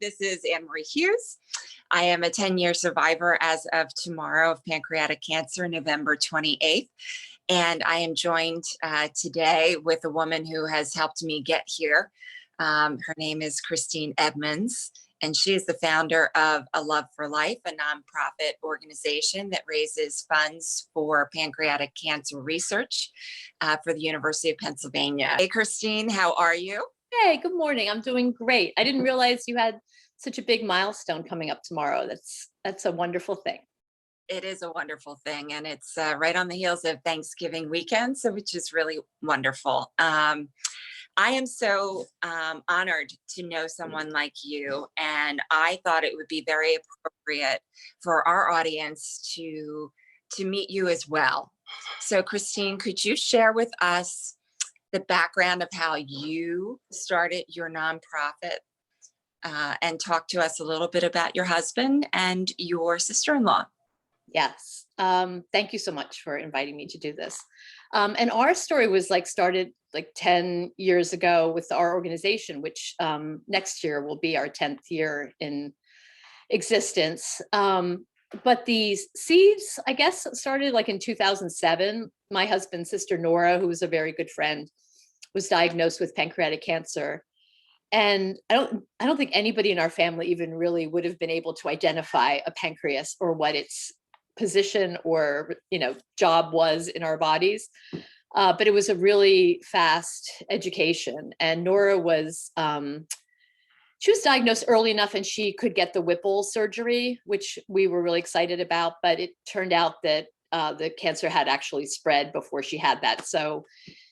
This is Anne-Marie Hughes. I am a 10-year survivor as of tomorrow of pancreatic cancer, November 28th. And I am joined today with a woman who has helped me get here. Her name is Christine Edmonds, and she is the founder of A Love for Life, a nonprofit organization that raises funds for pancreatic cancer research for the University of Pennsylvania. Hey, Christine, how are you? Hey, good morning. I'm doing great. I didn't realize you had such a big milestone coming up tomorrow. That's a wonderful thing. It is a wonderful thing, and it's right on the heels of Thanksgiving weekend, so which is really wonderful. I am so honored to know someone like you, and I thought it would be very appropriate for our audience to meet you as well. So, Christine, could you share with us the background of how you started your nonprofit and talk to us a little bit about your husband and your sister-in-law? Yes. Thank you so much for inviting me to do this. And our story was started 10 years ago with our organization, which next year will be our 10th year in existence. But the seeds, I guess, started in 2007. My husband's sister, Nora, who was a very good friend, was diagnosed with pancreatic cancer. And I don't think anybody in our family even really would have been able to identify a pancreas or what its position or job was in our bodies. But it was a really fast education. And Nora was she was diagnosed early enough and she could get the Whipple surgery, which we were really excited about. But it turned out that the cancer had actually spread before she had that. So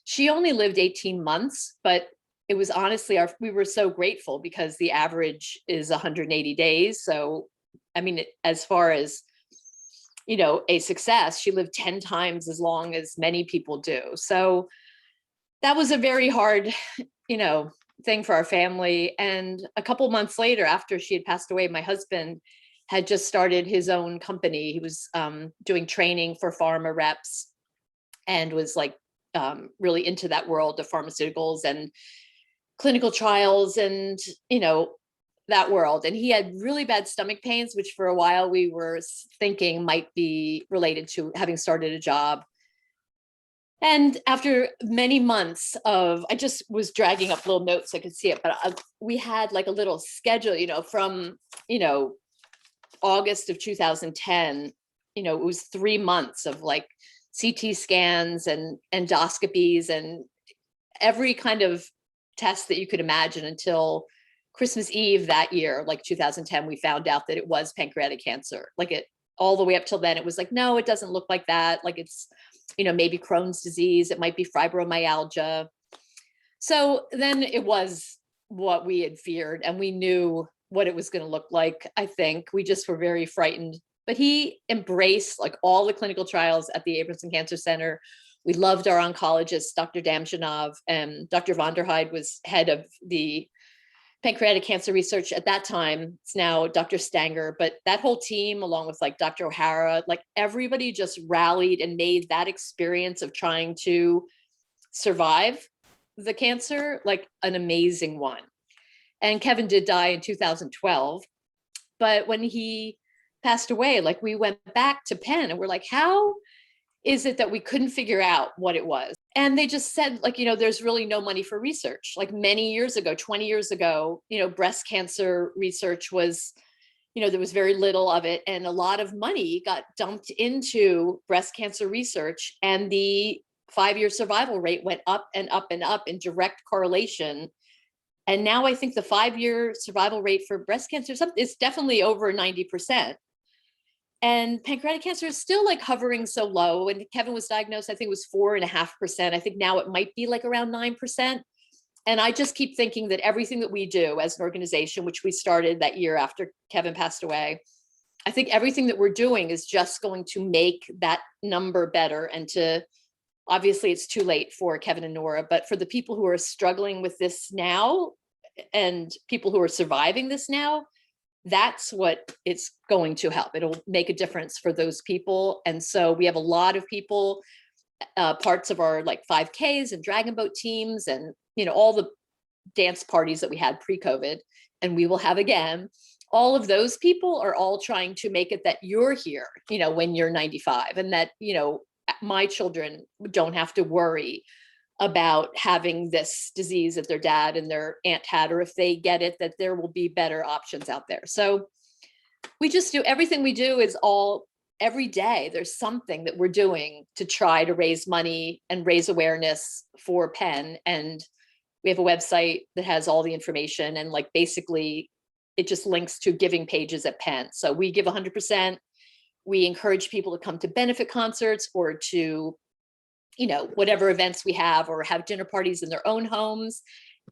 she only lived 18 months, but it was honestly, we were so grateful because the average is 180 days. So, I mean, as far as, a success, she lived 10 times as long as many people do. So that was a very hard, thing for our family. And a couple months later, after she had passed away, my husband had just started his own company. He was doing training for pharma reps and was really into that world of pharmaceuticals and clinical trials and, that world. And he had really bad stomach pains, which for a while we were thinking might be related to having started a job. And after many months I just was dragging up little notes so I could see it, but we had a little schedule, from, August of 2010, it was 3 months of CT scans and endoscopies and every kind of test that you could imagine until Christmas Eve that year, 2010, we found out that it was pancreatic cancer. All the way up till then, it was no, it doesn't look like that. It's, maybe Crohn's disease, it might be fibromyalgia. So then it was what we had feared, and we knew what it was going to look like. I think we just were very frightened, but he embraced all the clinical trials at the Abramson Cancer Center. We loved our oncologist, Dr. Damjanov, and Dr. Vonderheide was head of the pancreatic cancer research at that time. It's now Dr. Stanger, but that whole team, along with Dr. O'Hara, everybody just rallied and made that experience of trying to survive the cancer an amazing one. And Kevin did die in 2012, but when he passed away, we went back to Penn and we're how is it that we couldn't figure out what it was? And they just said, there's really no money for research. Many years ago, 20 years ago, breast cancer research was, there was very little of it. And a lot of money got dumped into breast cancer research. And the 5-year survival rate went up and up and up in direct correlation. And now I think the 5-year survival rate for breast cancer is definitely over 90%. And pancreatic cancer is still hovering so low. When Kevin was diagnosed, I think it was 4.5%. I think now it might be around 9%. And I just keep thinking that everything that we do as an organization, which we started that year after Kevin passed away, I think everything that we're doing is just going to make that number better. And obviously it's too late for Kevin and Nora, but for the people who are struggling with this now and people who are surviving this now, that's what it's going to help. It'll make a difference for those people. And so we have a lot of people, parts of our 5Ks and Dragon Boat teams and, all the dance parties that we had pre-COVID and we will have again. All of those people are all trying to make it that you're here, when you're 95, and that, my children don't have to worry about having this disease that their dad and their aunt had, or if they get it, that there will be better options out there. So we just do everything we do is all every day. There's something that we're doing to try to raise money and raise awareness for Penn. And we have a website that has all the information, and like basically it just links to giving pages at Penn. So we give 100%. We encourage people to come to benefit concerts or to, whatever events we have, or have dinner parties in their own homes.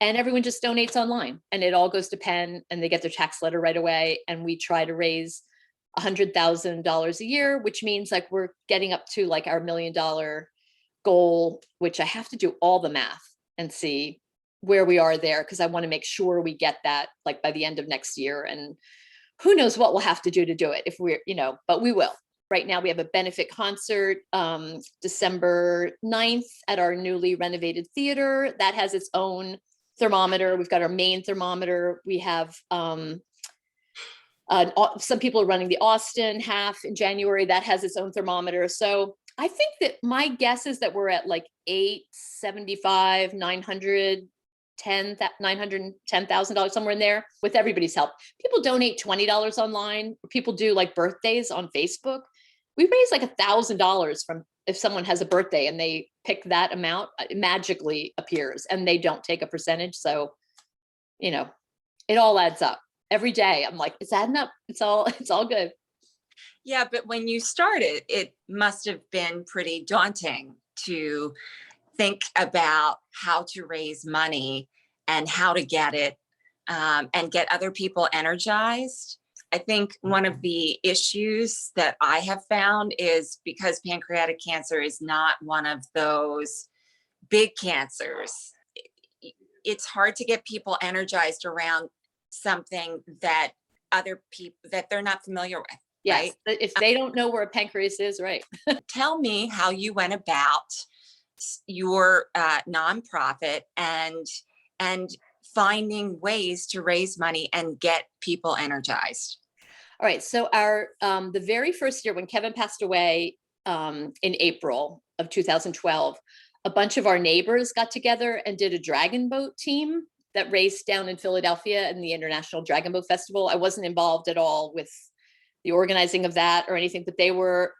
And everyone just donates online, and it all goes to Penn, and they get their tax letter right away. And we try to raise $100,000 a year, which means like we're getting up to like our $1 million goal, which I have to do all the math and see where we are there, because I want to make sure we get that like by the end of next year. And who knows what we'll have to do it if we're, but we will. Right now we have a benefit concert December 9th at our newly renovated theater that has its own thermometer. We've got our main thermometer. We have some people are running the Austin half in January that has its own thermometer. So I think that my guess is that we're at like 875, $910,000, somewhere in there, with everybody's help. People donate $20 online. People do like birthdays on Facebook. We raise like $1,000 from if someone has a birthday and they pick that amount, it magically appears, and they don't take a percentage. So, it all adds up. Every day I'm like, it's adding up. It's all good. Yeah, but when you started, it must have been pretty daunting to think about how to raise money and how to get it and get other people energized. I think one of the issues that I have found is because pancreatic cancer is not one of those big cancers, it's hard to get people energized around something that other people that they're not familiar with. Yes, right? If they don't know where a pancreas is, right? Tell me how you went about your nonprofit and finding ways to raise money and get people energized. All right. So our the very first year when Kevin passed away in April of 2012, a bunch of our neighbors got together and did a dragon boat team that raced down in Philadelphia in the International Dragon Boat Festival. I wasn't involved at all with the organizing of that or anything, but they were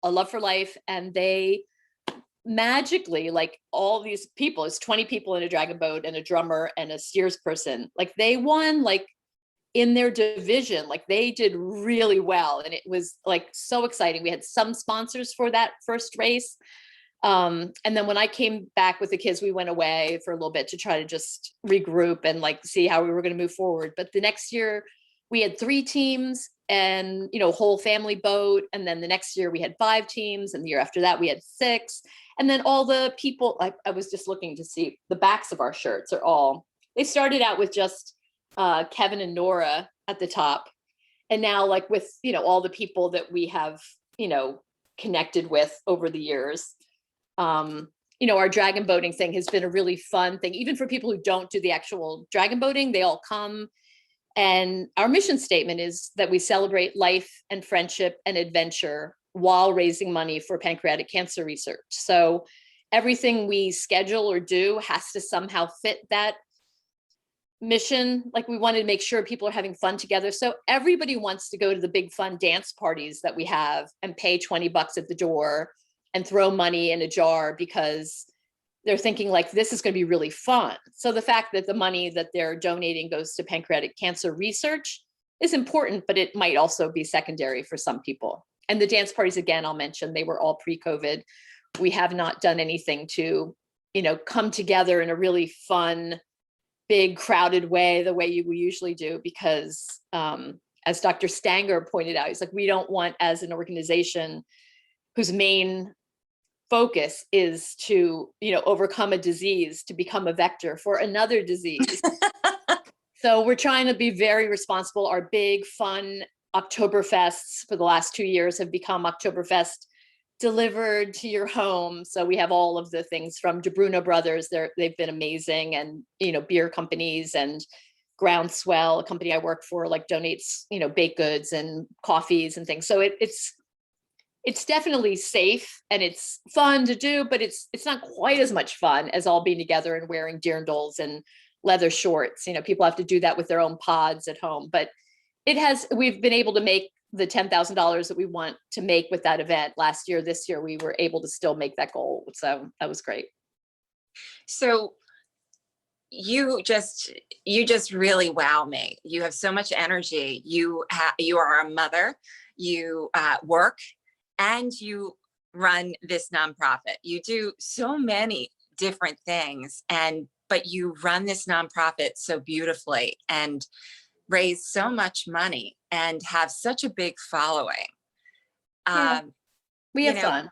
a love for life, and they magically, like all these people, it's 20 people in a dragon boat and a drummer and a steers person, like they won like in their division, like they did really well. And it was like so exciting. We had some sponsors for that first race. And then when I came back with the kids, we went away for a little bit to try to just regroup and like see how we were going to move forward. But the next year we had 3 teams and, whole family boat. And then the next year we had 5 teams, and the year after that we had 6. And then all the people, I was just looking to see the backs of our shirts they started out with just Kevin and Nora at the top. And now like with, all the people that we have, connected with over the years, our dragon boating thing has been a really fun thing. Even for people who don't do the actual dragon boating, they all come. And our mission statement is that we celebrate life and friendship and adventure while raising money for pancreatic cancer research. So everything we schedule or do has to somehow fit that mission. Like we wanted to make sure people are having fun together. So everybody wants to go to the big fun dance parties that we have and pay $20 at the door and throw money in a jar because they're thinking like, this is going to be really fun. So the fact that the money that they're donating goes to pancreatic cancer research is important, but it might also be secondary for some people. And the dance parties, again, I'll mention, they were all pre-COVID. We have not done anything to, come together in a really fun, big crowded way, the way we usually do, because as Dr. Stanger pointed out, he's like, we don't want, as an organization whose main focus is to, overcome a disease, to become a vector for another disease. So we're trying to be very responsible. Our big fun Oktoberfests for the last 2 years have become Oktoberfest delivered to your home. So we have all of the things from De Bruno Brothers. They've been amazing, and beer companies and Groundswell, a company I work for, like donates, baked goods and coffees and things. So it's definitely safe and it's fun to do, but it's not quite as much fun as all being together and wearing dirndls and leather shorts. People have to do that with their own pods at home, but we've been able to make the $10,000 that we want to make with that event last year. This year, we were able to still make that goal. So that was great. So you just really wow me. You have so much energy. You are a mother, you work, and you run this nonprofit. You do so many different things, but you run this nonprofit so beautifully and raise so much money and have such a big following. Yeah, we have fun.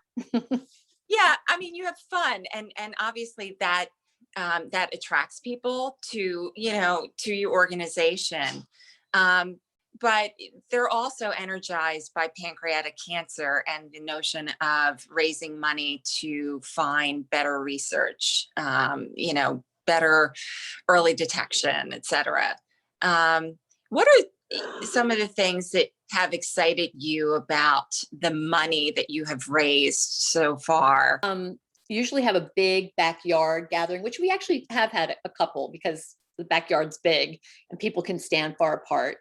Yeah, I mean, you have fun, and obviously that attracts people to your organization. But they're also energized by pancreatic cancer and the notion of raising money to find better research, better early detection, et cetera. What are some of the things that have excited you about the money that you have raised so far? Usually have a big backyard gathering, which we actually have had a couple because the backyard's big and people can stand far apart.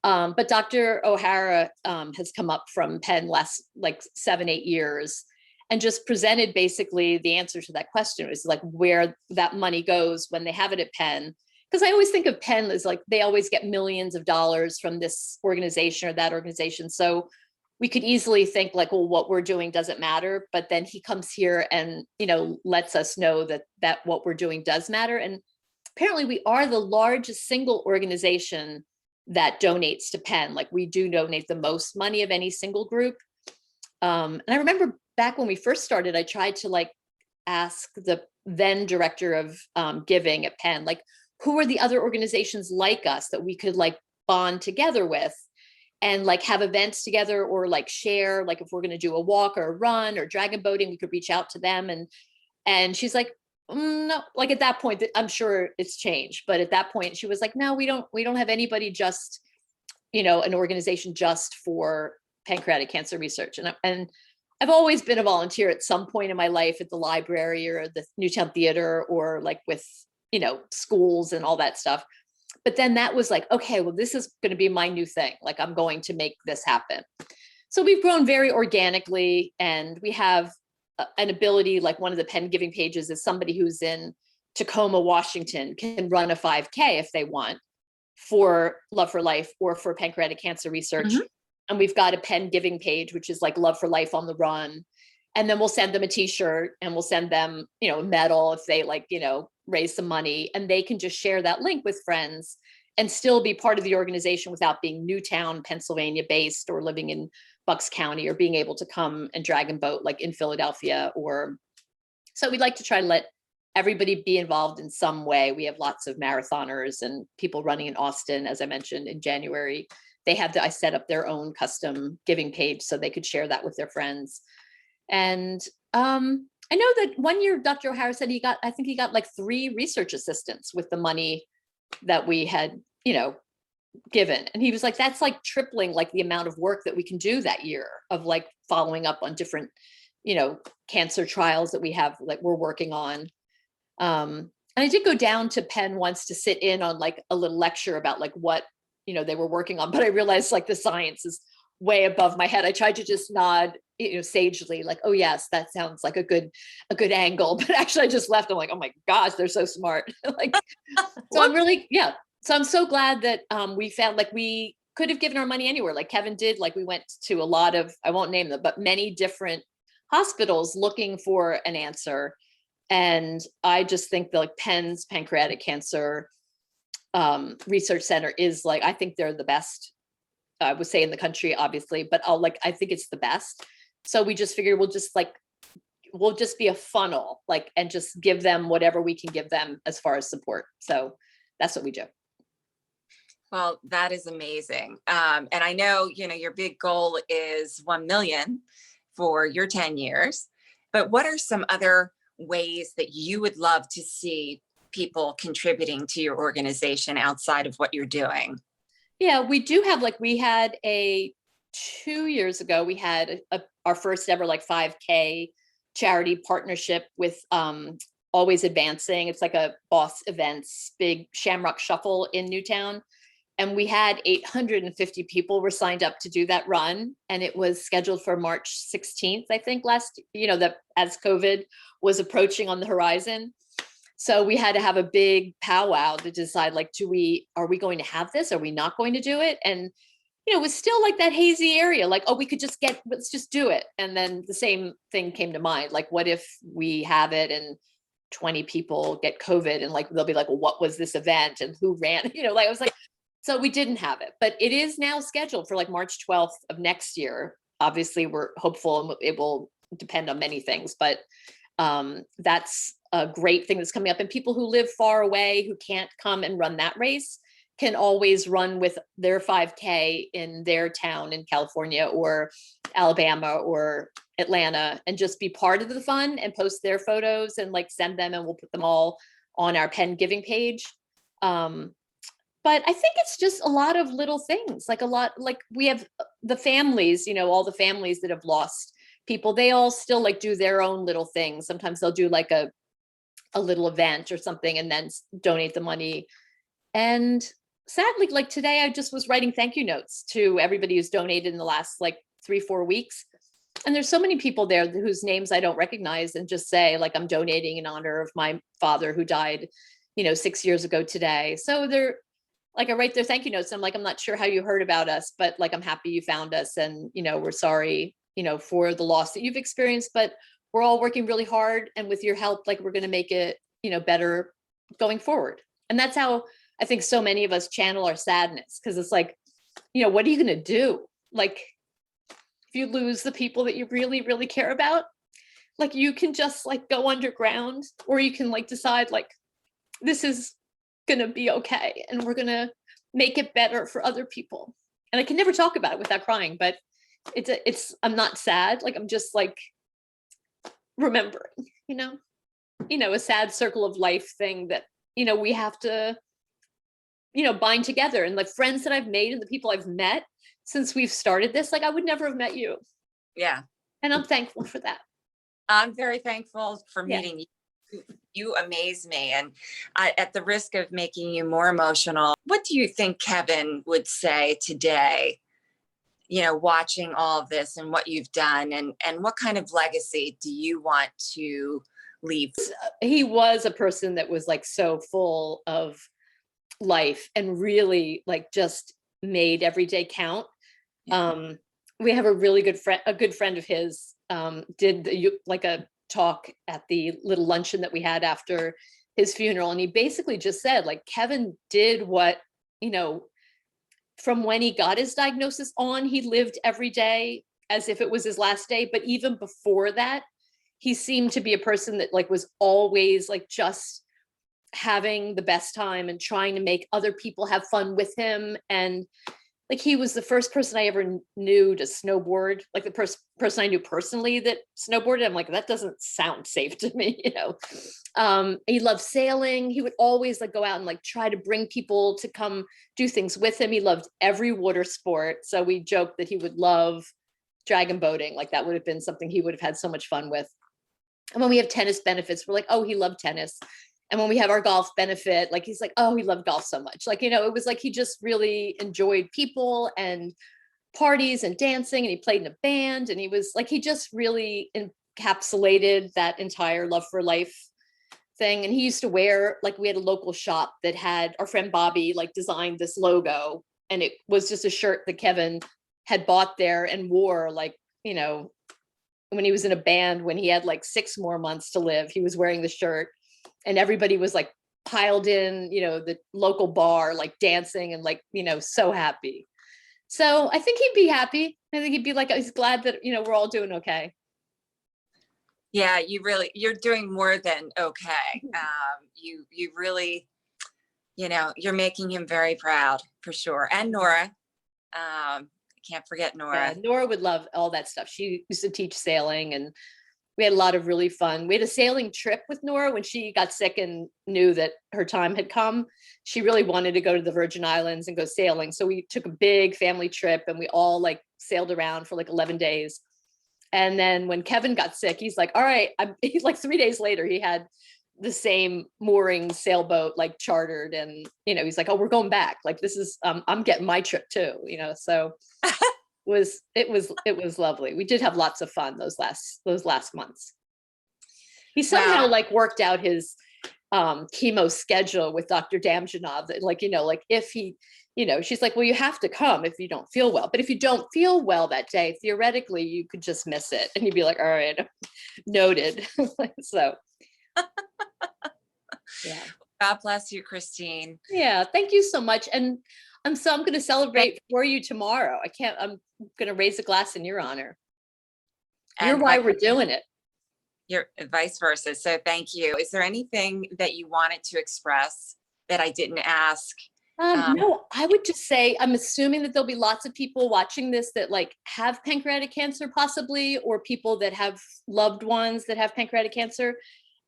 But Dr. O'Hara has come up from Penn last 7-8 years and just presented basically the answer to that question. It was like where that money goes when they have it at Penn. Because I always think of Penn as like they always get millions of dollars from this organization or that organization. So we could easily think like, well, what we're doing doesn't matter. But then he comes here and, lets us know that what we're doing does matter. And apparently we are the largest single organization that donates to Penn. Like we do donate the most money of any single group. And I remember back when we first started, I tried to ask the then director of giving at Penn, who are the other organizations like us that we could bond together with and have events together or share, if we're going to do a walk or a run or dragon boating, we could reach out to them. And she's like, no, at that point, I'm sure it's changed. But at that point she was like, no, we don't have anybody just, an organization just for pancreatic cancer research. And I've always been a volunteer at some point in my life at the library or the Newtown Theater or with, schools and all that stuff. But then that was okay, well, this is going to be my new thing. I'm going to make this happen. So we've grown very organically and we have an ability, one of the Penn giving pages is somebody who's in Tacoma, Washington can run a 5K if they want for Love for Life or for pancreatic cancer research. Mm-hmm. And we've got a Penn giving page, which is Love for Life on the run. And then we'll send them a t-shirt and we'll send them, a medal if they raise some money, and they can just share that link with friends and still be part of the organization without being Newtown, Pennsylvania based or living in Bucks County or being able to come and dragon boat in Philadelphia so we'd like to try to let everybody be involved in some way. We have lots of marathoners and people running in Austin, as I mentioned in January. I set up their own custom giving page so they could share that with their friends. And I know that one year Dr. O'Hara said he got 3 research assistants with the money that we had, given. And he was like, that's tripling the amount of work that we can do that year of following up on different, cancer trials that we have, we're working on. And I did go down to Penn once to sit in on a little lecture about what, they were working on, but I realized the science is way above my head. I tried to just nod, sagely, oh yes, that sounds like a good angle. But actually I just left. I'm like, oh my gosh, they're so smart. So I'm really, yeah. So I'm so glad that we found we could have given our money anywhere. Kevin did, we went to a lot of, I won't name them, but many different hospitals looking for an answer. And I just think that Penn's pancreatic cancer research center is I think they're the best. I would say in the country, obviously, but I think it's the best. So we just figured we'll just be a funnel, and just give them whatever we can give them as far as support. So that's what we do. Well, that is amazing. And I know, your big goal is 1 million for your 10 years, but what are some other ways that you would love to see people contributing to your organization outside of what you're doing? Yeah, we do have, like, we had 2 years ago, we had our first ever like 5K charity partnership with Always Advancing. It's like a Boss Events big Shamrock Shuffle in Newtown. And we had 850 people were signed up to do that run. And it was scheduled for March 16th, I think, that as COVID was approaching on the horizon. So we had to have a big powwow to decide, like, are we going to have this? Are we not going to do it? And, it was still like that hazy area, like, oh, let's just do it. And then the same thing came to mind. Like, what if we have it and 20 people get COVID, and like, they'll be like, well, what was this event and who ran? Like, I was like, so we didn't have it, but it is now scheduled for like March 12th of next year. Obviously we're hopeful, and it will depend on many things, but that's a great thing that's coming up. And people who live far away, who can't come and run that race, can always run with their 5K in their town in California or Alabama or Atlanta, and just be part of the fun and post their photos and like send them, and we'll put them all on our Penn Giving page. But I think it's just a lot of little things, like we have the families, all the families that have lost people, they all still like do their own little things. Sometimes they'll do like a little event or something and then donate the money. And sadly, like today, I just was writing thank you notes to everybody who's donated in the last like 3-4 weeks. And there's so many people there whose names I don't recognize, and just say, like, I'm donating in honor of my father who died, 6 years ago today. So they're like, I write their thank you notes. And I'm like, I'm not sure how you heard about us, but like, I'm happy you found us. And, we're sorry, for the loss that you've experienced, but we're all working really hard. And with your help, like, we're going to make it, better going forward. And that's how I think so many of us channel our sadness. Cause it's like, what are you going to do? Like, if you lose the people that you really, really care about, like, you can just like go underground, or you can like decide, like, this is gonna be okay, and we're gonna make it better for other people. And I can never talk about it without crying, but I'm not sad. Like, I'm just like remembering, a sad circle of life thing that, we have to, bind together. And like friends that I've made and the people I've met since we've started this, like, I would never have met you. Yeah. And I'm thankful for that. I'm very thankful for Yeah. meeting you. You amaze me. And at the risk of making you more emotional, what do you think Kevin would say today, watching all of this and what you've done, and what kind of legacy do you want to leave? He was a person that was like so full of life and really like just made every day count. Yeah. We have a really good friend of his did like a talk at the little luncheon that we had after his funeral, and he basically just said, like, Kevin did what, from when he got his diagnosis on, he lived every day as if it was his last day. But even before that, he seemed to be a person that like was always like just having the best time and trying to make other people have fun with him. And like, he was the first person I ever knew to snowboard, like the person I knew personally that snowboarded. I'm like, that doesn't sound safe to me, He loved sailing. He would always like go out and like try to bring people to come do things with him. He loved every water sport. So we joked that he would love dragon boating. Like, that would have been something he would have had so much fun with. And when we have tennis benefits, we're like, oh, he loved tennis. And when we have our golf benefit, like, he's like, oh, he loved golf so much. Like, it was like, he just really enjoyed people and parties and dancing, and he played in a band, and he was like, he just really encapsulated that entire love for life thing. And he used to wear, like, we had a local shop that had our friend Bobby like designed this logo, and it was just a shirt that Kevin had bought there and wore, like, when he was in a band, when he had like 6 more months to live, he was wearing the shirt. And everybody was like piled in, the local bar, like dancing and like, so happy. So I think he'd be happy. I think he'd be like, he's glad that, we're all doing okay. Yeah, you're doing more than okay. You really, you're making him very proud, for sure. And Nora, can't forget Nora. Yeah, Nora would love all that stuff. She used to teach sailing, and We had a lot of really fun. We had a sailing trip with Nora when she got sick and knew that her time had come. She really wanted to go to the Virgin Islands and go sailing. So we took a big family trip and we all like sailed around for like 11 days. And then when Kevin got sick, he's like, all right, he's like 3 days later, he had the same mooring sailboat like chartered. And, you know, he's like, oh, we're going back. Like, this is, I'm getting my trip too, you know, so it was lovely. We did have lots of fun those last months. He somehow like worked out his chemo schedule with Dr. Damjanov, that like, you know, like if he, you know, she's like, well, you have to come if you don't feel well. But if you don't feel well that day, theoretically, you could just miss it. And you'd be like, all right, noted. So, yeah. God bless you, Christine. Yeah, thank you so much. And I'm going to celebrate for you tomorrow. I'm going to raise a glass in your honor. You're why we're doing it. You're vice versa. So thank you. Is there anything that you wanted to express that I didn't ask? No, I would just say, I'm assuming that there'll be lots of people watching this that like have pancreatic cancer possibly, or people that have loved ones that have pancreatic cancer.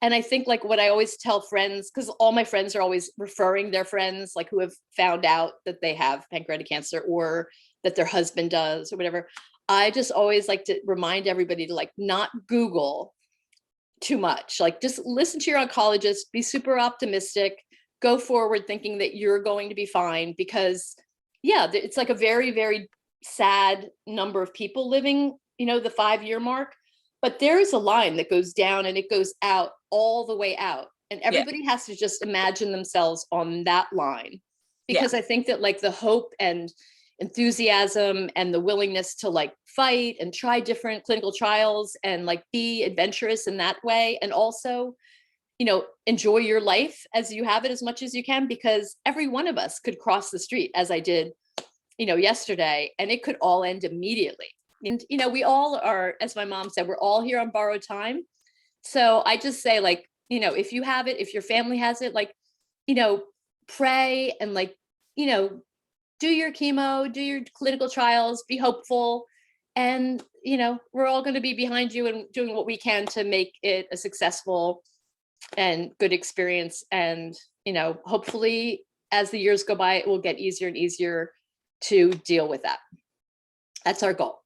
And I think like what I always tell friends, because all my friends are always referring their friends like who have found out that they have pancreatic cancer or that their husband does or whatever. I just always like to remind everybody to like not Google too much, like just listen to your oncologist, be super optimistic, go forward thinking that you're going to be fine, because yeah, it's like a very, very sad number of people living, you know, the 5-year mark, but there is a line that goes down and it goes out all the way out. And everybody has to just imagine themselves on that line, because I think that like the hope and enthusiasm and the willingness to like fight and try different clinical trials and like be adventurous in that way. And also, you know, enjoy your life as you have it as much as you can, because every one of us could cross the street as I did, you know, yesterday, and it could all end immediately. And, you know, we all are, as my mom said, we're all here on borrowed time. So I just say like, you know, if you have it, if your family has it, like, you know, pray and like, you know, do your chemo, do your clinical trials, be hopeful. And, you know, we're all going to be behind you and doing what we can to make it a successful and good experience. And, you know, hopefully as the years go by, it will get easier and easier to deal with that. That's our goal.